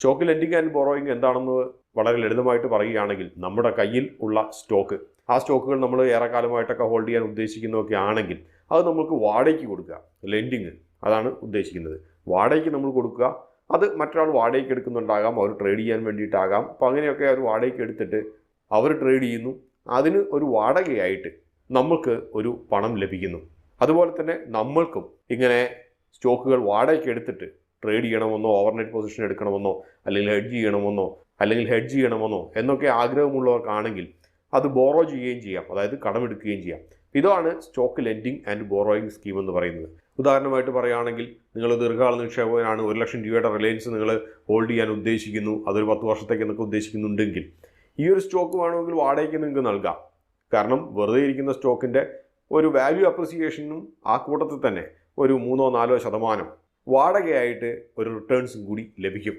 Stock lending and borrowing എന്താണെന്ന് വളരെ ലളിതമായിട്ട് പറയുകയാണെങ്കിൽ നമ്മുടെ കയ്യിൽ ഉള്ള സ്റ്റോക്ക്, ആ സ്റ്റോക്കുകൾ നമ്മൾ ഏറെക്കാലമായിട്ടൊക്കെ ഹോൾഡ് ചെയ്യാൻ ഉദ്ദേശിക്കുന്നതൊക്കെ ആണെങ്കിൽ അത് നമുക്ക് വാടകയ്ക്ക് കൊടുക്കുക. ലെൻഡിങ് അതാണ് ഉദ്ദേശിക്കുന്നത്. വാടകയ്ക്ക് നമ്മൾ കൊടുക്കുക. അത് മറ്റൊരാൾ വാടകയ്ക്ക് എടുക്കുന്നുണ്ടാകാം, അവർ ട്രേഡ് ചെയ്യാൻ വേണ്ടിയിട്ടാകാം. അപ്പോൾ അങ്ങനെയൊക്കെ അവർ വാടകയ്ക്ക് എടുത്തിട്ട് അവർ ട്രേഡ് ചെയ്യുന്നു. അതിന് ഒരു വാടകയായിട്ട് നമ്മൾക്ക് ഒരു പണം ലഭിക്കുന്നു. അതുപോലെ തന്നെ നമ്മൾക്കും ഇങ്ങനെ സ്റ്റോക്കുകൾ വാടകയ്ക്ക് എടുത്തിട്ട് ട്രേഡ് ചെയ്യണമെന്നോ ഓവർനൈറ്റ് പൊസിഷൻ എടുക്കണമെന്നോ അല്ലെങ്കിൽ ഹെഡ്ജ് ചെയ്യണമെന്നോ എന്നൊക്കെ ആഗ്രഹമുള്ളവർക്കാണെങ്കിൽ അത് ബോറോ ചെയ്യുകയും ചെയ്യാം, അതായത് കടമെടുക്കുകയും ചെയ്യാം. ഇതാണ് stock lending and borrowing scheme എന്ന് പറയുന്നത്. ഉദാഹരണമായിട്ട് പറയുകയാണെങ്കിൽ നിങ്ങൾ ദീർഘകാല നിക്ഷേപകനാണ്, 1 ലക്ഷം രൂപയുടെ റിലയൻസ് നിങ്ങൾ ഹോൾഡ് ചെയ്യാൻ ഉദ്ദേശിക്കുന്നു, അതൊരു 10 വർഷത്തേക്ക് എന്നൊക്കെ ഉദ്ദേശിക്കുന്നുണ്ടെങ്കിൽ ഈ ഒരു സ്റ്റോക്ക് വേണമെങ്കിൽ വാടകയ്ക്ക് നിങ്ങൾക്ക് നൽകാം. കാരണം വെറുതെ ഇരിക്കുന്ന സ്റ്റോക്കിൻ്റെ ഒരു വാല്യൂ അപ്രിസിയേഷനും ആ കൂട്ടത്തിൽ തന്നെ ഒരു 3-4% വാടകയായിട്ട് ഒരു റിട്ടേൺസും കൂടി ലഭിക്കും.